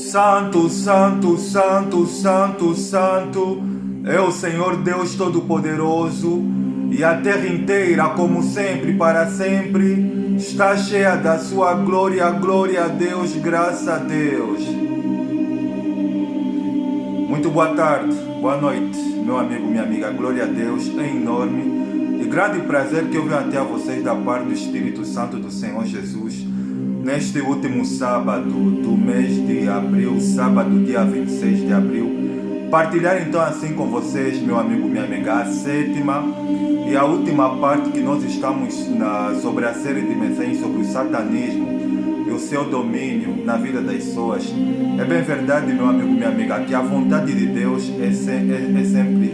Santo, Santo, Santo, Santo, Santo, é o Senhor Deus Todo-Poderoso, e a terra inteira, como sempre, para sempre, está cheia da sua glória. Glória a Deus, graças a Deus. Muito boa tarde, boa noite, meu amigo, minha amiga. Glória a Deus, é enorme e grande prazer que eu venho até a vocês da parte do Espírito Santo do Senhor Jesus. Neste último sábado do mês de abril, sábado dia 26 de abril, partilhar então assim com vocês, meu amigo, minha amiga, a sétima e a última parte que nós estamos sobre a série de mensagens sobre o satanismo e o seu domínio na vida das pessoas. É bem verdade, meu amigo, minha amiga, que a vontade de Deus é sempre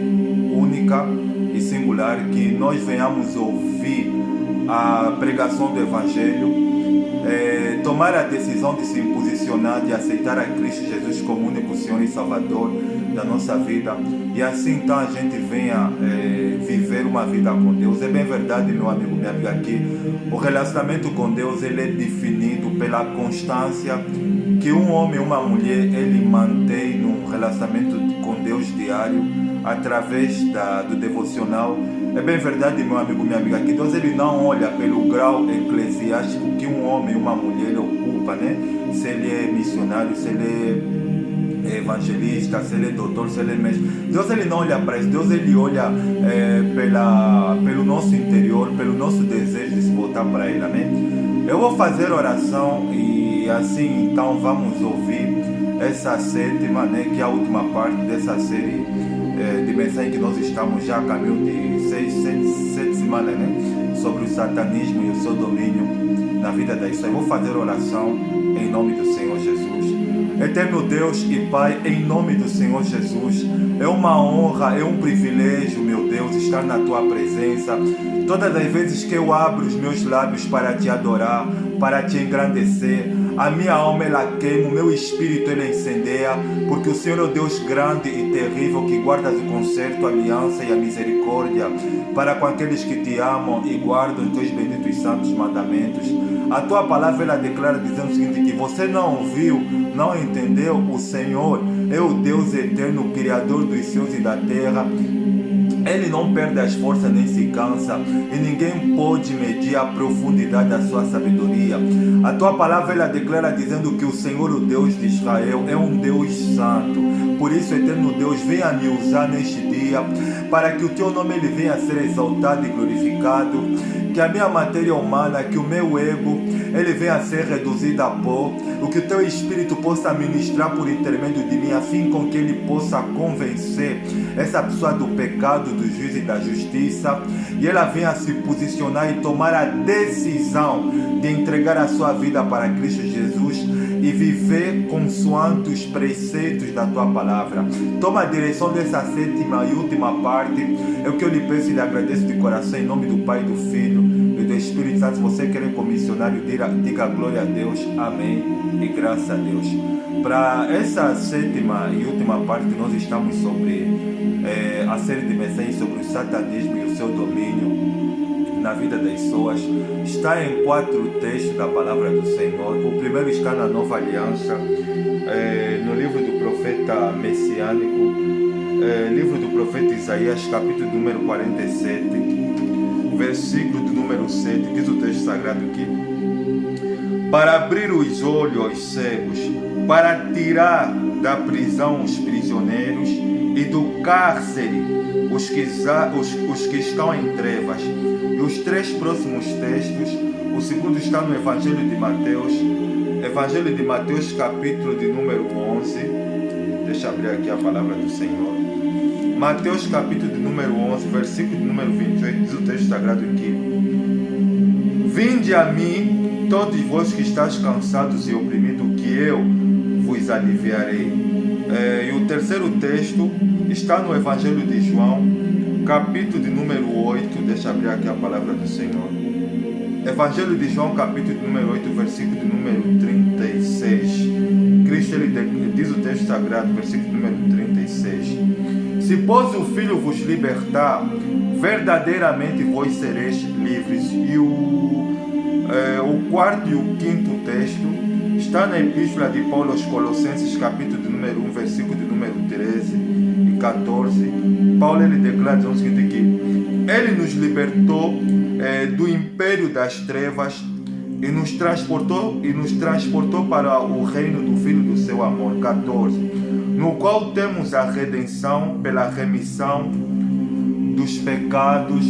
única e singular, que nós venhamos ouvir a pregação do Evangelho, tomar a decisão de se posicionar, de aceitar a Cristo Jesus como único Senhor e Salvador da nossa vida, e assim então a gente venha viver uma vida com Deus. É bem verdade, meu amigo, minha amiga, que o relacionamento com Deus ele é definido pela constância que um homem e uma mulher ele mantém num relacionamento com Deus diário através do devocional. É bem verdade, meu amigo, minha amiga, que Deus ele não olha pelo grau eclesiástico que um homem e uma mulher ocupa, né? Se ele é missionário, se ele é evangelista, se ele é doutor, se ele é mestre. Deus ele não olha para isso. Deus ele olha pelo nosso interior, pelo nosso desejo de se voltar para Ele, amém? Eu vou fazer oração e assim então vamos ouvir essa sétima, né? Que é a última parte dessa série de mensagem que nós estamos já a caminho de 7 semanas, né? Sobre o satanismo e o seu domínio na vida da pessoa. Eu vou fazer oração em nome do Senhor Jesus. Eterno Deus e Pai, em nome do Senhor Jesus, é uma honra, é um privilégio, meu Deus, estar na Tua presença. Todas as vezes que eu abro os meus lábios para Te adorar, para Te engrandecer, a minha alma ela queima, o meu espírito ele incendeia, porque o Senhor é o Deus grande e terrível que guarda o concerto, a aliança e a misericórdia para com aqueles que Te amam e guardam os Teus benditos e santos mandamentos. A Tua palavra ela declara dizendo o seguinte, que você não ouviu, não entendeu, o Senhor é o Deus eterno, Criador dos céus e da terra. Ele não perde as forças nem se cansa, e ninguém pode medir a profundidade da sua sabedoria. A Tua palavra ela declara dizendo que o Senhor, o Deus de Israel, é um Deus santo. Por isso, eterno Deus, venha me usar neste dia, para que o Teu nome ele venha a ser exaltado e glorificado, que a minha matéria humana, que o meu ego, ele venha a ser reduzido a pó, o que o Teu Espírito possa ministrar por intermédio de mim, a fim com que ele possa convencer essa pessoa do pecado, do juízo e da justiça, e ela venha a se posicionar e tomar a decisão de entregar a sua vida para Cristo Jesus e viver consoante os preceitos da Tua palavra. Toma a direção dessa sétima e última parte, é o que eu lhe peço e lhe agradeço de coração, em nome do Pai, do Filho e do Espírito Santo. Se você quer comissionário, diga glória a Deus, amém e graças a Deus. Para essa sétima e última parte que nós estamos sobre a série de mensagens sobre o satanismo e o seu domínio na vida das pessoas, está em 4 textos da palavra do Senhor. O primeiro está na Nova Aliança, no livro do profeta messiânico, livro do profeta Isaías, capítulo número 47, versículo do número 7, diz o texto sagrado aqui: para abrir os olhos aos cegos, para tirar da prisão os prisioneiros e do cárcere os que estão em trevas. E os 3 próximos textos, o segundo está no Evangelho de Mateus, capítulo de número 11. Deixa eu abrir aqui a palavra do Senhor. Mateus, capítulo de número 11, versículo de número 28, diz o texto sagrado aqui: vinde a mim, todos vós que estáis cansados e oprimidos, que eu vos aliviarei. E o terceiro texto está no Evangelho de João, capítulo de número 8, deixa eu abrir aqui a palavra do Senhor. Evangelho de João, capítulo de número 8, versículo de número 36. Cristo, ele diz o texto sagrado, versículo de número 36. Se pois o Filho vos libertar, verdadeiramente vós sereis livres. E o quarto e o quinto texto Está na Epístola de Paulo aos Colossenses, capítulo de número 1, versículo de número 13 e 14. Paulo ele declara o seguinte, que ele nos libertou do império das trevas e nos transportou para o reino do Filho do seu amor. 14. No qual temos a redenção pela remissão dos pecados.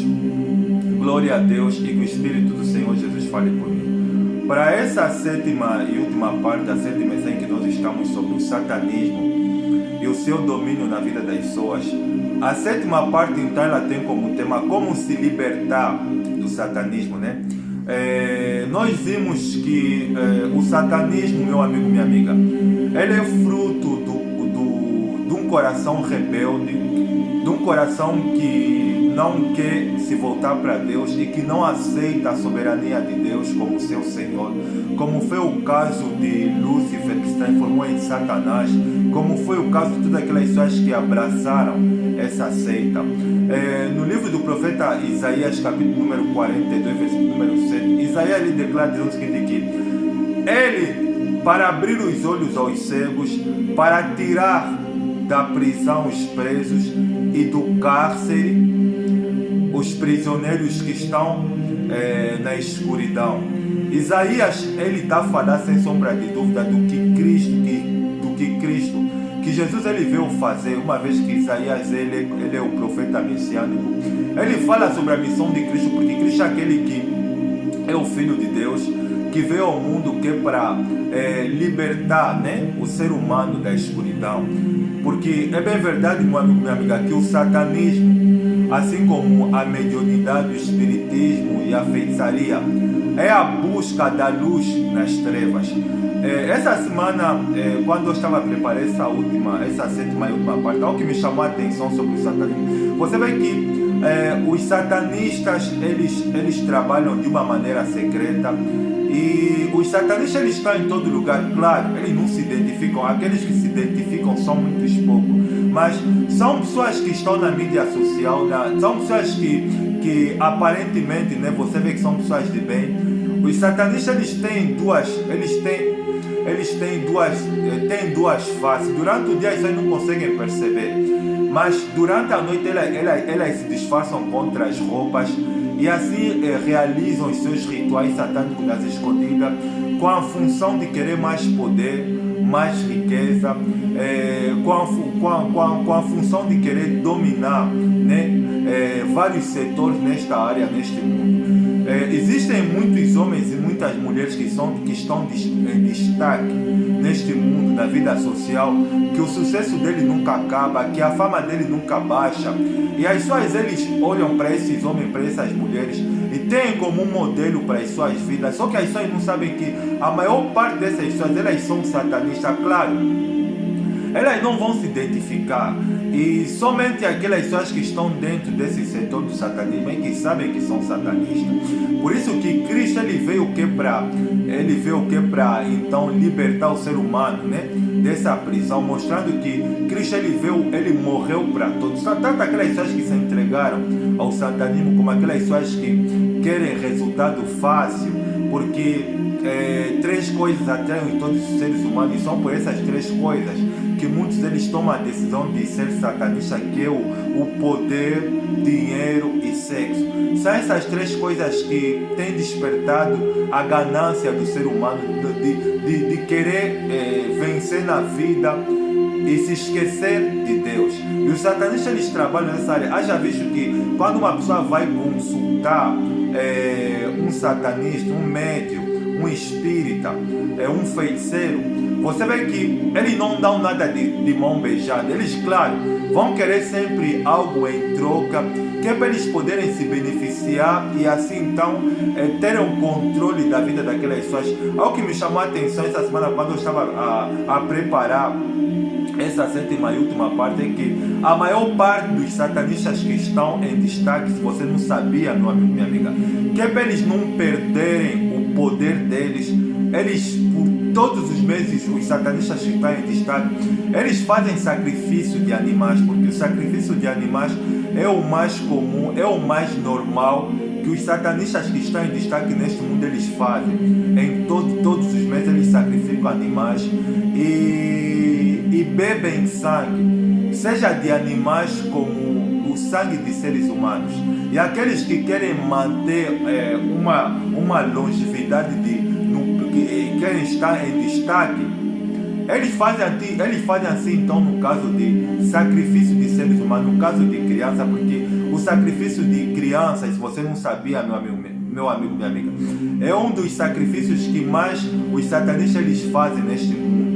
Glória a Deus, e que o Espírito do Senhor Jesus fale por mim. Para essa sétima e última parte, a sétima em que nós estamos sobre o satanismo e o seu domínio na vida das pessoas, a sétima parte então ela tem como tema como se libertar do satanismo, né? Nós vimos que o satanismo, meu amigo, minha amiga, ele é fruto de um coração rebelde, de um coração que não quer se voltar para Deus e que não aceita a soberania de Deus como seu Senhor, como foi o caso de Lúcifer, que se transformou em Satanás, como foi o caso de todas aquelas pessoas que abraçaram essa seita. No livro do profeta Isaías, capítulo número 42, versículo número 7, Isaías lhe declara dizendo o seguinte, que ele, para abrir os olhos aos cegos, para tirar da prisão os presos e do cárcere os prisioneiros que estão na escuridão. Isaías ele está a falar sem sombra de dúvida do que Cristo, que Jesus ele veio fazer, uma vez que Isaías ele é o profeta messiânico. Ele fala sobre a missão de Cristo, porque Cristo é aquele que é o Filho de Deus, que veio ao mundo que é para libertar, né, o ser humano da escuridão. Porque é bem verdade, meu amigo, minha amiga, que o satanismo, assim como a mediunidade, o espiritismo e a feitiçaria, é a busca da luz nas trevas. Essa semana, quando eu estava preparando essa sétima e última parte, algo que me chamou a atenção sobre o satanismo, você vê que os satanistas eles trabalham de uma maneira secreta. E os satanistas eles estão em todo lugar, claro, eles não se identificam, aqueles que se identificam são muitos poucos, mas são pessoas que estão na mídia social, são pessoas que aparentemente, né, você vê que são pessoas de bem. Os satanistas eles têm duas faces. Durante o dia isso aí não conseguem perceber, mas durante a noite elas se disfarçam contra as roupas e assim realizam os seus rituais satânicos nas escondidas, com a função de querer mais poder, mais riqueza, com a função de querer dominar, né, vários setores nesta área, neste mundo. Existem muitos homens e muitas mulheres que estão em destaque neste mundo, na vida social, que o sucesso dele nunca acaba, que a fama dele nunca baixa. E as pessoas eles olham para esses homens, para essas mulheres e têm como um modelo para as suas vidas. Só que as pessoas não sabem que a maior parte dessas pessoas elas são satanistas, claro. Elas não vão se identificar e somente aquelas pessoas que estão dentro desse setor do satanismo é que sabem que são satanistas. Por isso que Cristo ele veio para então libertar o ser humano, né, dessa prisão, mostrando que Cristo ele morreu para todos. Tanto aquelas pessoas que se entregaram ao satanismo como aquelas pessoas que querem resultado fácil, porque três coisas atraem todos os seres humanos, e são por essas três coisas que muitos deles tomam a decisão de ser satanistas, que é o poder, dinheiro e sexo. São essas três coisas que têm despertado a ganância do ser humano de querer vencer na vida e se esquecer de Deus. E os satanistas eles trabalham nessa área. Haja visto que quando uma pessoa vai consultar um satanista, um médium, um espírita, um feiticeiro, você vê que eles não dão nada de mão beijada. Eles, claro, vão querer sempre algo em troca, que é para eles poderem se beneficiar e assim então terem o controle da vida daquelas pessoas. Algo que me chamou a atenção essa semana quando eu estava a preparar essa sétima e última parte é que a maior parte dos satanistas que estão em destaque, se você não sabia, meu amigo, minha amiga, que é para eles não perderem o poder deles, eles, por todos os meses, os satanistas que estão em destaque, eles fazem sacrifício de animais, porque o sacrifício de animais é o mais comum, é o mais normal que os satanistas que estão em destaque neste mundo eles fazem. Em todos os meses eles sacrificam bebem sangue, seja de animais como o sangue de seres humanos, e aqueles que querem manter uma longevidade, que querem estar em destaque, eles fazem assim, então, no caso de sacrifício de seres humanos, no caso de criança, porque o sacrifício de crianças, se você não sabia, meu amigo, minha amiga, é um dos sacrifícios que mais os satanistas eles fazem neste mundo.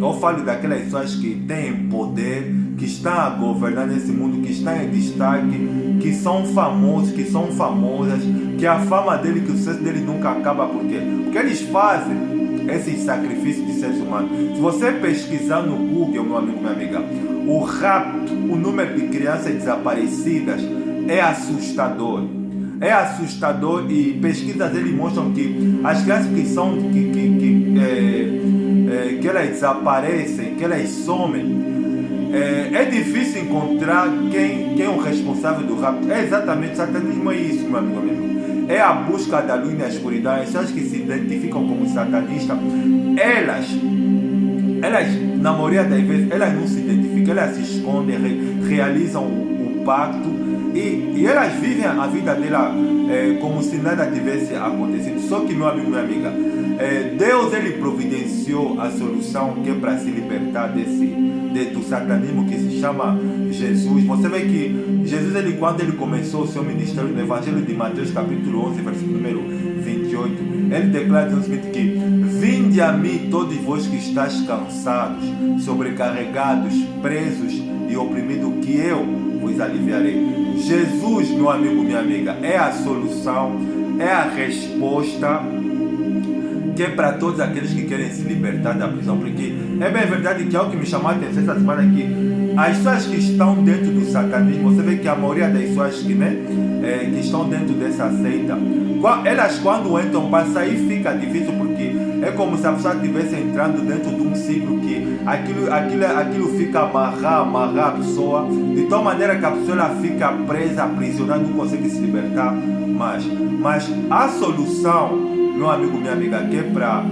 Eu falo daquelas pessoas que têm poder, que estão a governar nesse mundo, que estão em destaque, que são famosos, que são famosas, que a fama dele, que o sucesso dele nunca acaba. Por quê? Porque eles fazem esses sacrifícios de seres humanos. Se você pesquisar no Google, meu amigo, minha amiga, o rapto, o número de crianças desaparecidas é assustador. É assustador, e pesquisas eles mostram que as crianças que elas desaparecem, que elas somem, é difícil encontrar quem é o responsável do rapto. É exatamente, satanismo é isso, meu amigo, meu amigo. É a busca da luz na escuridão. As pessoas que se identificam como satanistas, elas, na maioria das vezes, elas não se identificam, elas se escondem, realizam o pacto, e elas vivem a vida dela como se nada tivesse acontecido. Só que, meu amigo, minha amiga, Deus ele providenciou a solução, que é para se libertar do satanismo, que se chama Jesus. Você vê que Jesus, quando ele começou o seu ministério, no Evangelho de Mateus capítulo 11, versículo número 28, ele declara o seguinte, que vinde a mim todos vós que estáis cansados, sobrecarregados, presos e oprimidos, que eu vos aliviarei. Jesus, meu amigo, minha amiga, é a solução, é a resposta, que é para todos aqueles que querem se libertar da prisão. Porque é bem verdade que algo que me chamou a atenção essa semana aqui, as pessoas que estão dentro do satanismo, você vê que a maioria das pessoas que estão dentro dessa seita, elas quando entram para sair fica difícil, porque é como se a pessoa estivesse entrando dentro de um ciclo, que aquilo fica amarrar a pessoa, de tal maneira que a pessoa ela fica presa, aprisionada, não consegue se libertar mais. Mas a solução, meu amigo, minha amiga, que é para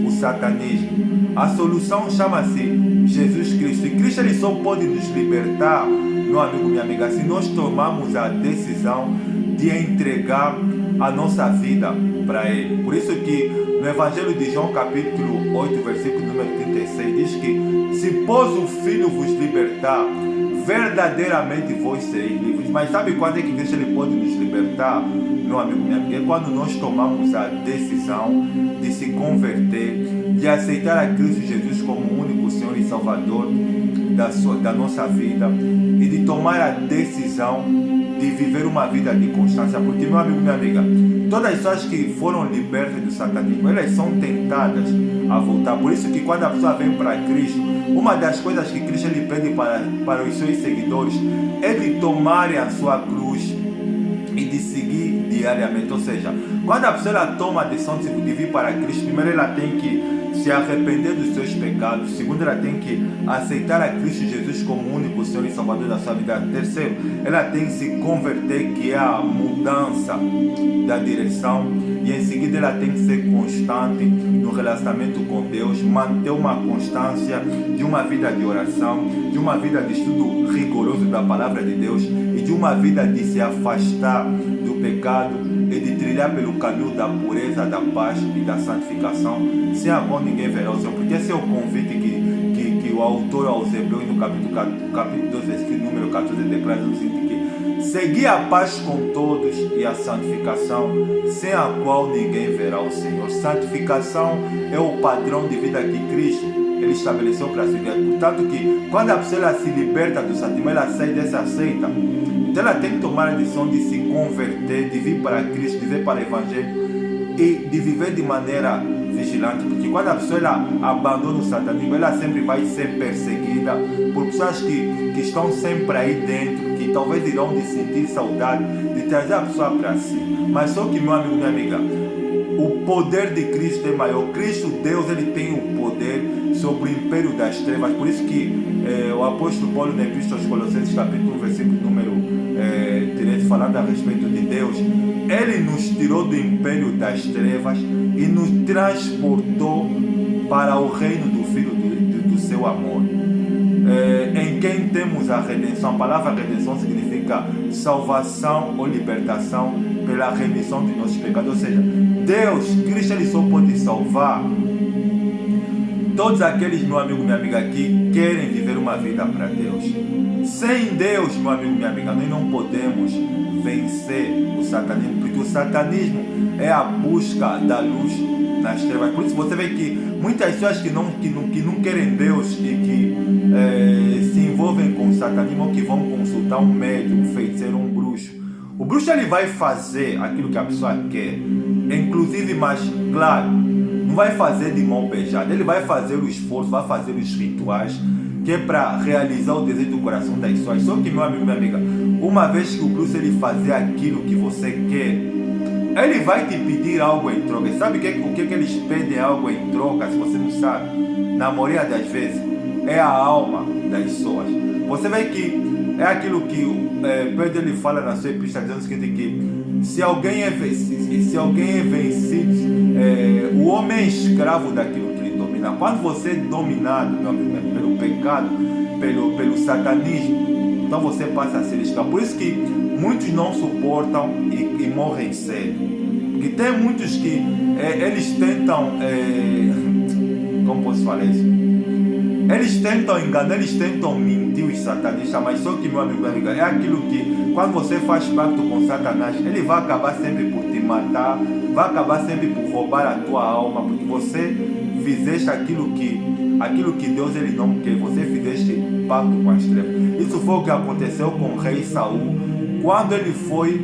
o satanismo, a solução chama-se Jesus Cristo. E Cristo ele só pode nos libertar, meu amigo, minha amiga, se nós tomarmos a decisão de entregar a nossa vida para Ele. Por isso que no Evangelho de João capítulo 8, versículo número 36, diz que se pôs o Filho vos libertar, verdadeiramente vós sereis livres. Mas sabe quando é que Cristo ele pode nos libertar, meu amigo, minha amiga? É quando nós tomamos a decisão de se converter, de aceitar a Cristo Jesus como o único Senhor e Salvador da nossa vida, e de tomar a decisão de viver uma vida de constância. Porque, meu amigo, minha amiga, todas as pessoas que foram libertas do satanismo, elas são tentadas a voltar. Por isso que quando a pessoa vem para Cristo, uma das coisas que Cristo ele pede para os seus seguidores é de tomarem a sua cruz e de seguir diariamente. Ou seja, quando a pessoa ela toma a decisão de vir para Cristo, primeiro ela tem que se arrepender dos seus pecados. Segundo, ela tem que aceitar a Cristo Jesus como o único Senhor e Salvador da sua vida. Terceiro, ela tem que se converter, que é a mudança da direção. E em seguida ela tem que ser constante no relacionamento com Deus, manter uma constância de uma vida de oração, de uma vida de estudo rigoroso da palavra de Deus, e de uma vida de se afastar do pecado e de trilhar pelo caminho da pureza, da paz e da santificação, sem a qual ninguém verá o Senhor. Porque esse é o convite que o autor aos Hebreus, no capítulo 12, versículo número 14, declara o seguinte, que seguir a paz com todos e a santificação, sem a qual ninguém verá o Senhor. Santificação é o padrão de vida que Cristo ele estabeleceu para a sua vida. Portanto que quando a pessoa ela se liberta do satanismo, ela sai dessa seita, então ela tem que tomar a decisão de se converter, de vir para Cristo, de vir para o Evangelho e de viver de maneira vigilante. Porque quando a pessoa ela abandona o satanismo, ela sempre vai ser perseguida por pessoas que estão sempre aí dentro, que talvez irão de sentir saudade de trazer a pessoa para si. Mas só que, meu amigo, minha amiga, o poder de Cristo é maior. Cristo, Deus, ele tem o poder sobre o império das trevas. Por isso que o apóstolo Paulo, na Epístola aos Colossenses, capítulo 1, versículo número 13, falando a respeito de Deus, ele nos tirou do império das trevas e nos transportou para o reino do Filho do seu amor. em quem temos a redenção. A palavra redenção significa salvação ou libertação pela remissão de nossos pecados. Ou seja, Deus, Cristo, Ele só pode salvar todos aqueles, meu amigo, minha amiga, que querem viver uma vida para Deus. Sem Deus, meu amigo, minha amiga, nós não podemos vencer o satanismo, porque o satanismo é a busca da luz nas trevas. Por isso você vê que muitas pessoas que não querem Deus e que se envolvem com o satanismo, ou que vão consultar um médium, um feiticeiro, um bruxo. O bruxo, ele vai fazer aquilo que a pessoa quer, inclusive, mas claro, não vai fazer de mão beijada. Ele vai fazer o esforço, vai fazer os rituais, que é para realizar o desejo do coração das pessoas. Só que, meu amigo, minha amiga, uma vez que o bruxo, ele fazer aquilo que você quer, ele vai te pedir algo em troca. Sabe o que eles pedem algo em troca? Se você não sabe, na maioria das vezes, é a alma das pessoas. Você vê que é aquilo que Pedro, ele fala na sua epístola, dizendo o seguinte, que se alguém é vencido, o homem é escravo daquilo que ele domina. Quando você é dominado, meu amigo, pelo pecado, pelo satanismo, então você passa a ser escravo. Por isso que muitos não suportam e morrem cedo. Porque tem muitos que eles tentam, como posso falar isso? Eles tentam enganar, eles tentam mentir os satanistas, mas só que, meu amigo, minha amiga, é aquilo que quando você faz pacto com Satanás, ele vai acabar sempre por te matar, vai acabar sempre por roubar a tua alma, porque você fizeste aquilo que Deus, ele não quer, você fizeste pacto com as trevas. Isso foi o que aconteceu com o rei Saul, quando ele foi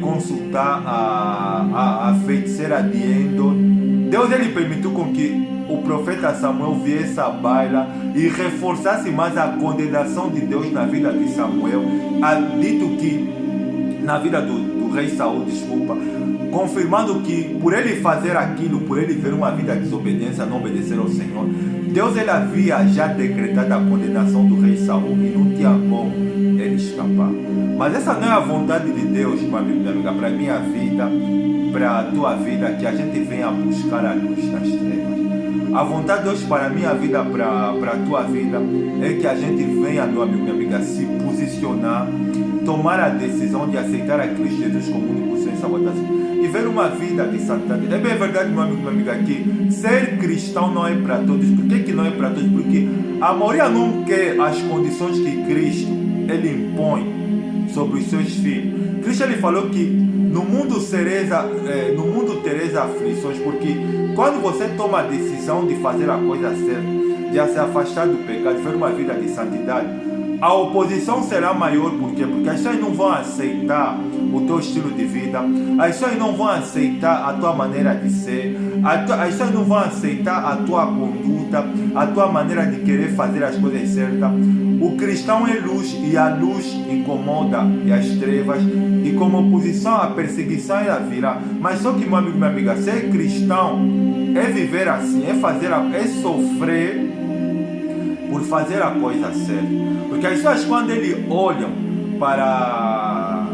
consultar a feiticeira de Endor. Deus, ele permitiu com que o profeta Samuel viesse à baila e reforçasse mais a condenação de Deus na vida de Samuel, dito que na vida do rei Saul, desculpa, confirmando que por ele fazer aquilo, por ele ver uma vida de desobediência, não obedecer ao Senhor, Deus, ele havia já decretado a condenação do rei Saul e não tinha como ele escapar. Mas essa não é a vontade de Deus, meu amigo, minha amiga, para a minha vida, para a tua vida, que a gente venha buscar a luz nas trevas. A vontade de Deus para a minha vida, para a tua vida, é que a gente venha, meu amigo, minha amiga, se posicionar, tomar a decisão de aceitar a Cristo Jesus como único Senhor e Salvador e ver uma vida de santidade. É bem verdade, meu amigo, minha amiga, que ser cristão não é para todos. Por que não é para todos? Porque a maioria não quer as condições que Cristo, ele impõe sobre os seus filhos. Cristo, ele falou que no mundo tereis aflições, porque quando você toma a decisão de fazer a coisa certa, de se afastar do pecado, de ver uma vida de santidade, a oposição será maior. Por quê? Porque as pessoas não vão aceitar o teu estilo de vida, as pessoas não vão aceitar a tua maneira de ser, as pessoas não vão aceitar a tua conduta, a tua maneira de querer fazer as coisas certas. O cristão é luz e a luz incomoda e as trevas, e como oposição a perseguição ela virá. Mas só que, meu amigo, minha amiga, ser cristão é viver assim, é sofrer por fazer a coisa certa. Porque as pessoas, quando eles olham para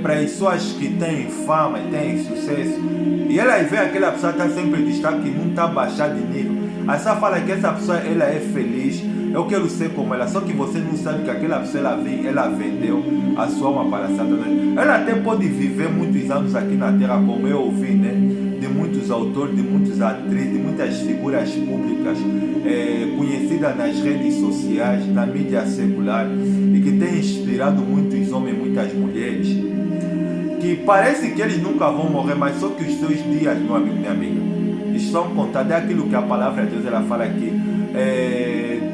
as pessoas que têm fama e têm sucesso, e elas veem aquela pessoa que está sempre em destaque, não está baixando de nível, a pessoa fala que essa pessoa ela é feliz, eu quero ser como ela. Só que você não sabe que aquela pessoa ela vendeu a sua alma para Satanás. Ela até pode viver muitos anos aqui na terra, como eu ouvi, né, de muitos autores, de muitas atrizes, de muitas figuras públicas conhecidas nas redes sociais, na mídia secular, e que tem inspirado muitos homens, muitas mulheres, que parece que eles nunca vão morrer, mas só que os seus dias, meu amigo, minha amiga, estão contados. É aquilo que a palavra de Deus ela fala aqui,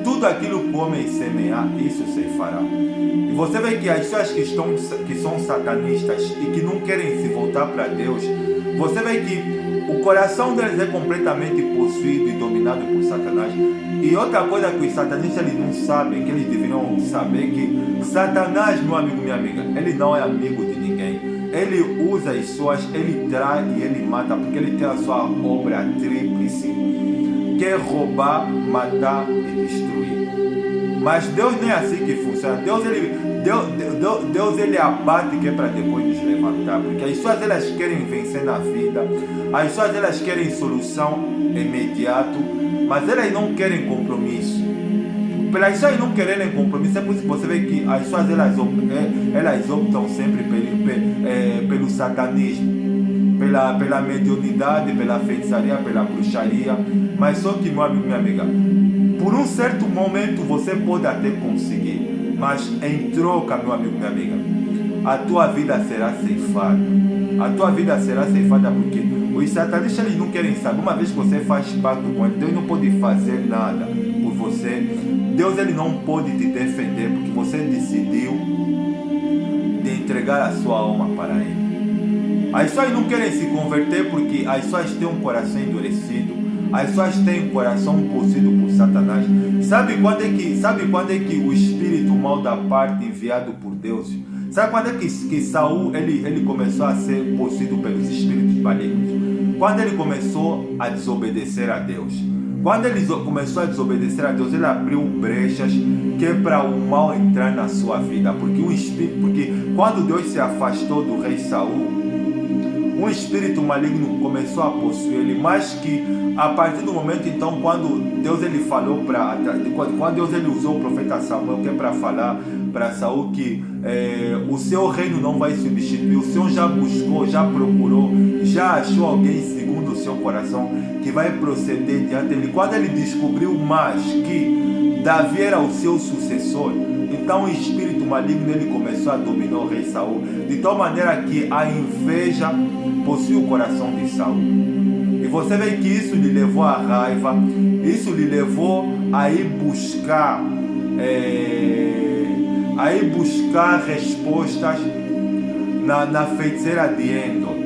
tudo aquilo que o homem semear, isso se fará. E você vê que as pessoas que são satanistas e que não querem se voltar para Deus, você vê que o coração deles é completamente possuído e dominado por Satanás. E outra coisa que os satanistas eles não sabem, que eles deveriam saber, que Satanás, meu amigo, minha amiga, ele não é amigo de ninguém. Ele usa as pessoas, ele trai e ele mata, porque ele tem a sua obra tríplice, que é roubar, matar e destruir. Mas Deus não é assim que funciona. Deus ele abate, que é para depois nos levantar. Porque as pessoas elas querem vencer na vida, as pessoas elas querem solução imediato, mas elas não querem compromisso. pelas pessoas não quererem compromisso, é por isso que você vê que as pessoas elas optam sempre pelo satanismo, pela mediunidade, pela feitiçaria, pela bruxaria. Mas só que, meu amigo, minha amiga, por um certo momento você pode até conseguir, mas em troca, meu amigo, minha amiga, a tua vida será ceifada. A tua vida será ceifada porque os satanistas eles não querem saber. Uma vez que você faz pacto com ele, Deus não pode fazer nada por você. Deus ele não pode te defender porque você decidiu de entregar a sua alma para ele. As pessoas não querem se converter porque as pessoas têm um coração endurecido. As pessoas têm um coração possuído por Satanás. Sabe quando é que o espírito mal da parte enviado por Deus? Sabe quando é que Saul ele começou a ser possuído pelos espíritos malignos? Quando ele começou a desobedecer a Deus. Quando ele começou a desobedecer a Deus, ele abriu brechas que é para o mal entrar na sua vida. Porque quando Deus se afastou do rei Saul, um espírito maligno começou a possuir ele, mas que a partir do momento então quando Deus ele falou quando Deus ele usou o profeta Samuel que é para falar para Saul que o seu reino não vai substituir, o Senhor já buscou, já procurou, já achou alguém segundo o seu coração que vai proceder diante dele. Quando ele descobriu mais que Davi era o seu sucessor, então o espírito maligno ele começou a dominar o rei Saul, de tal maneira que a inveja possui o coração de Saul. E você vê que isso lhe levou à raiva, isso lhe levou a ir buscar respostas na feiticeira de Endor.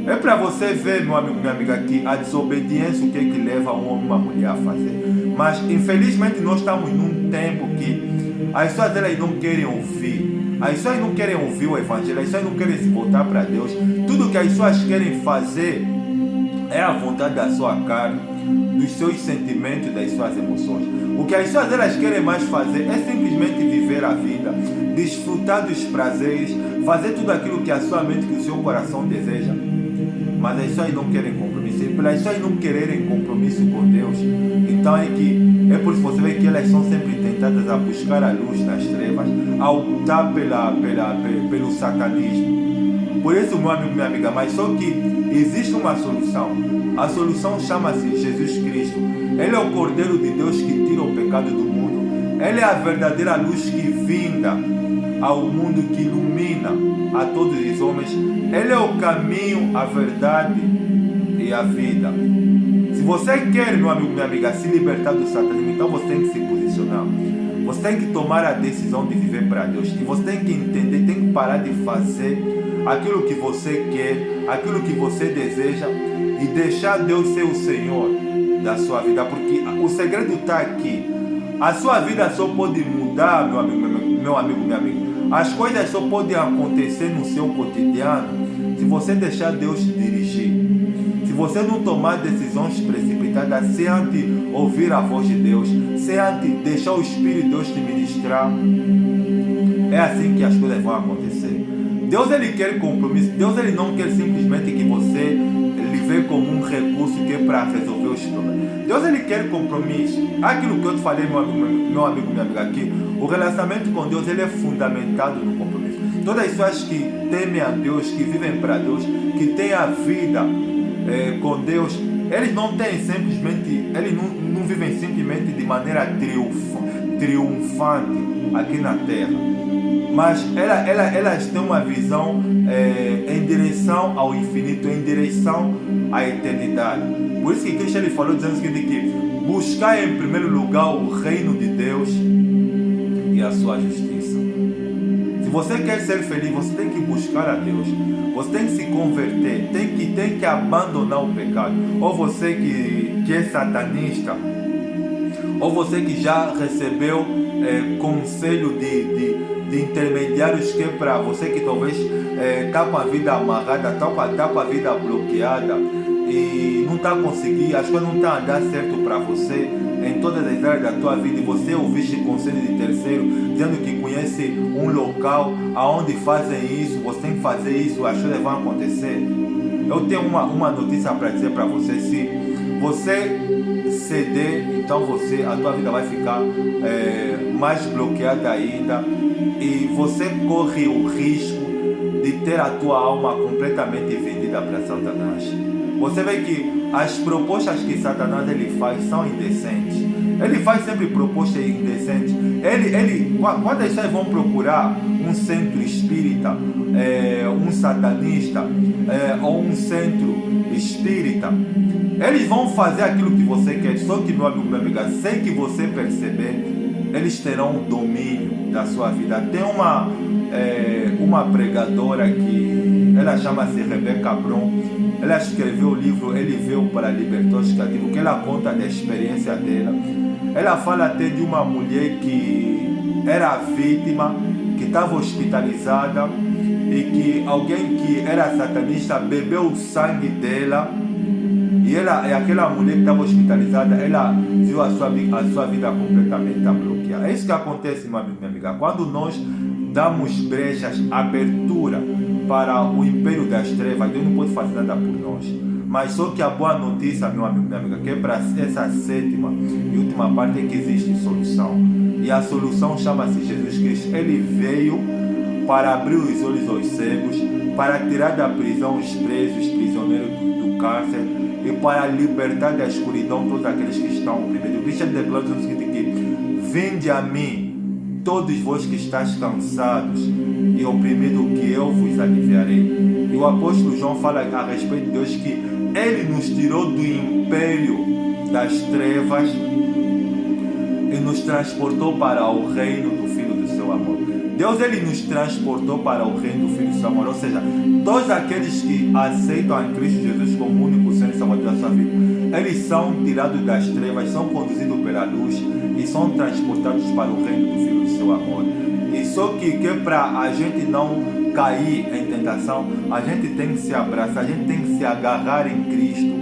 É para você ver, meu amigo, minha amiga, que a desobediência o que é que leva um homem e uma mulher a fazer. Mas infelizmente nós estamos num tempo que as pessoas elas não querem ouvir. As pessoas não querem ouvir o evangelho, as pessoas não querem se voltar para Deus. Tudo que as pessoas querem fazer é a vontade da sua carne, dos seus sentimentos, das suas emoções. O que as pessoas elas querem mais fazer é simplesmente viver a vida, desfrutar dos prazeres, fazer tudo aquilo que a sua mente, que o seu coração deseja. Mas as pessoas não querem compromisso. E pelas pessoas não quererem compromisso com Deus, então é por isso que você vê que elas são sempre tentadas a buscar a luz nas trevas, a optar pelo satanismo. Por isso, meu amigo, minha amiga, mas só que existe uma solução. A solução chama-se Jesus Cristo. Ele é o Cordeiro de Deus que tira o pecado do mundo. Ele é a verdadeira luz que vinda ao mundo, que ilumina a todos os homens. Ele é o caminho, a verdade e a vida. Se você quer, meu amigo, minha amiga, se libertar do satanismo, então você tem que se posicionar. Você tem que tomar a decisão de viver para Deus. E você tem que entender, tem que parar de fazer aquilo que você quer, aquilo que você deseja e deixar Deus ser o Senhor da sua vida. Porque o segredo está aqui. A sua vida só pode mudar, meu amigo, minha amiga. As coisas só podem acontecer no seu cotidiano se você deixar Deus te dirigir. Se você não tomar decisões precipitadas sem antes ouvir a voz de Deus, sem antes deixar o Espírito de Deus te ministrar, é assim que as coisas vão acontecer. Deus ele quer compromisso. Deus ele não quer simplesmente que você lhe vê como um recurso que é para resolver os problemas. Deus ele quer compromisso. Aquilo que eu te falei, meu amigo, minha amiga, aqui, o relacionamento com Deus ele é fundamentado no compromisso. Todas as pessoas que temem a Deus, que vivem para Deus, que têm a vida com Deus, eles não têm simplesmente, eles não vivem simplesmente de maneira triunfante aqui na terra, mas elas têm uma visão em direção ao infinito, em direção à eternidade. Por isso que Cristo ele falou dizendo o seguinte, que buscar em primeiro lugar o reino de Deus e a sua justiça. Se você quer ser feliz, você tem que buscar a Deus. Você tem que se converter, tem que abandonar o pecado. Ou você que é satanista, ou você que já recebeu conselho de intermediários, que é para você que talvez está com a vida amarrada, está com a vida bloqueada e não está conseguindo, as coisas não estão a dar certo para você em todas as áreas da tua vida, e você ouviste conselho de terceiro dizendo que conhece um local aonde fazem isso, você tem que fazer isso, as coisas vão acontecer. Eu tenho uma notícia para dizer para você. Se você ceder, então a tua vida vai ficar mais bloqueada ainda, e você corre o risco de ter a tua alma completamente vendida para Satanás. Você vê que as propostas que Satanás ele faz são indecentes. Ele faz sempre propostas indecentes. Quando as pessoas vão procurar um centro espírita, um satanista, ou um centro espírita, eles vão fazer aquilo que você quer. Só que, meu amigo, minha amiga, sem que você perceber, eles terão o domínio da sua vida. Tem uma pregadora que ela chama-se Rebecca Bron. Ela escreveu o livro Ele Veio para Libertar os Cativos, que ela conta da experiência dela. Ela fala até de uma mulher que era vítima, que estava hospitalizada, e que alguém que era satanista bebeu o sangue dela, e aquela mulher que estava hospitalizada, ela viu a sua vida completamente bloqueada. É isso que acontece, meu amigo, minha amiga, quando nós damos brechas, abertura para o império das trevas. Deus não pode fazer nada por nós. Mas só que a boa notícia, meu amigo, minha amiga, que é para essa sétima e última parte, é que existe solução. E a solução chama-se Jesus Cristo. Ele veio para abrir os olhos aos cegos, para tirar da prisão os presos, prisioneiros do cárcere, e para libertar da escuridão todos aqueles que estão oprimidos. Cristo declara o seguinte: que vinde a mim, todos vós que estáis cansados e oprimidos, que eu vos aliviarei. E o apóstolo João fala a respeito de Deus que Ele nos tirou do império das trevas e nos transportou para o reino do Filho do seu amor. Deus, Ele nos transportou para o reino do Filho do seu amor. Ou seja, todos aqueles que aceitam a Cristo Jesus como único Senhor e Salvador da sua vida, eles são tirados das trevas, são conduzidos pela luz e são transportados para o reino do Filho do seu amor. E só que para a gente não cair em tentação, a gente tem que se abraçar, a gente tem que se agarrar em Cristo.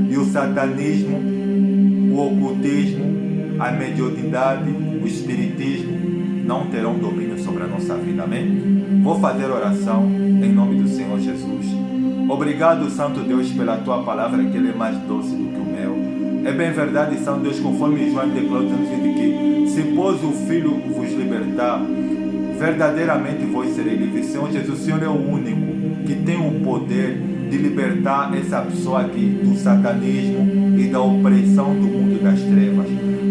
E o satanismo, o ocultismo, a mediunidade, o espiritismo não terão domínio sobre a nossa vida, amém? Vou fazer oração em nome do Senhor Jesus. Obrigado, Santo Deus, pela tua palavra, que ele é mais doce do que o mel. É bem verdade, Santo Deus, conforme João declarou, que se pôs o Filho vos libertar, verdadeiramente vós sereis livres. Senhor Jesus, o Senhor é o único que tem o poder de libertar essa pessoa aqui do satanismo e da opressão do mundo das trevas.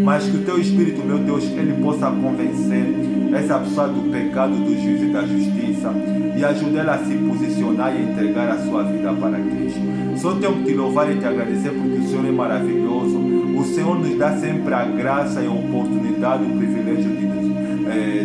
Mas que o teu Espírito, meu Deus, ele possa convencer essa pessoa do pecado, do juízo e da justiça, e ajudar ela a se posicionar e entregar a sua vida para Cristo. Só tenho que te louvar e te agradecer, porque o Senhor é maravilhoso. O Senhor nos dá sempre a graça e a oportunidade, o privilégio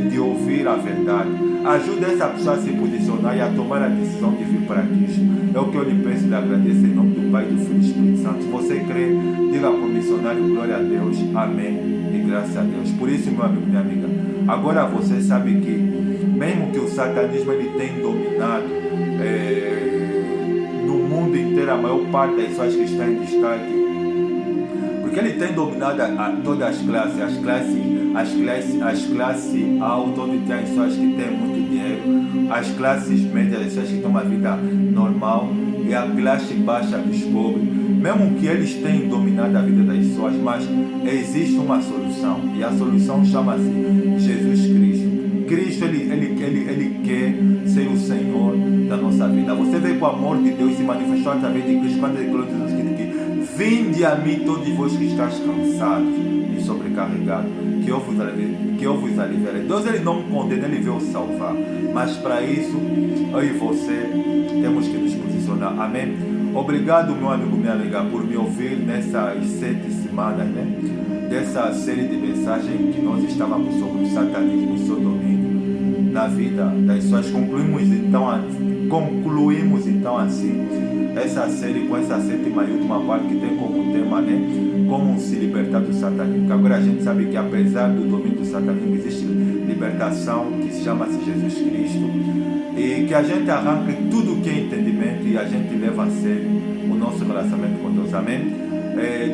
de ouvir a verdade. Ajuda essa pessoa a se posicionar e a tomar a decisão de vir para Cristo. É o que eu lhe peço e lhe agradeço em nome do Pai, do Filho e do Espírito Santo. Se você crê, diga para o missionário: glória a Deus, amém e graças a Deus. Por isso, meu amigo, minha amiga, agora você sabe que mesmo que o satanismo ele tem dominado no mundo inteiro, a maior parte das pessoas que estão em destaque, porque ele tem dominado todas as classes altas, onde tem as pessoas que têm muito dinheiro, as classes médias, as pessoas que têm uma vida normal, e a classe baixa dos pobres. Mesmo que eles tenham dominado a vida das pessoas, mas existe uma solução, e a solução chama-se Jesus Cristo. Cristo, ele quer ser o Senhor da nossa vida. Você vê que o amor de Deus se manifestou através de Cristo, quando ele falou: vinde a mim, todos vós que estáis cansados e sobrecarregados, que eu vos aliviarei. Deus, ele não condena, ele veio salvar. Mas para isso, eu e você temos que nos posicionar. Amém? Obrigado, meu amigo, minha amiga, por me ouvir nessas 7 semanas, dessa série de mensagens que nós estávamos sobre o satanismo e seu domínio na vida das pessoas. Concluímos então assim essa série com essa 7ª e última parte, que tem como tema, como se libertar do satanismo. Agora a gente sabe que apesar do domínio do satanismo, existe libertação, que se chama-se Jesus Cristo, e que a gente arranque tudo que é entendimento e a gente leva a sério o nosso relacionamento com Deus. Amém?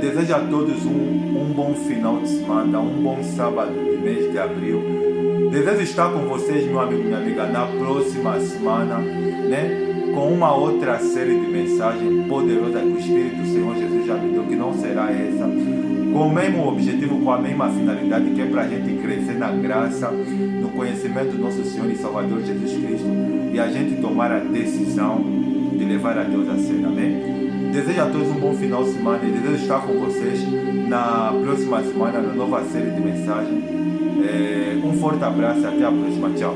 Desejo a todos um bom final de semana, um bom sábado de mês de abril. Desejo estar com vocês, meu amigo, minha amiga, na próxima semana, né? Com uma outra série de mensagens poderosas que o Espírito do Senhor Jesus já me deu, que não será essa, com o mesmo objetivo, com a mesma finalidade, que é para a gente crescer na graça, no conhecimento do nosso Senhor e Salvador Jesus Cristo, e a gente tomar a decisão de levar a Deus a sério, amém? Desejo a todos um bom final de semana e desejo estar com vocês na próxima semana, na nova série de mensagens. Um forte abraço e até a próxima. Tchau.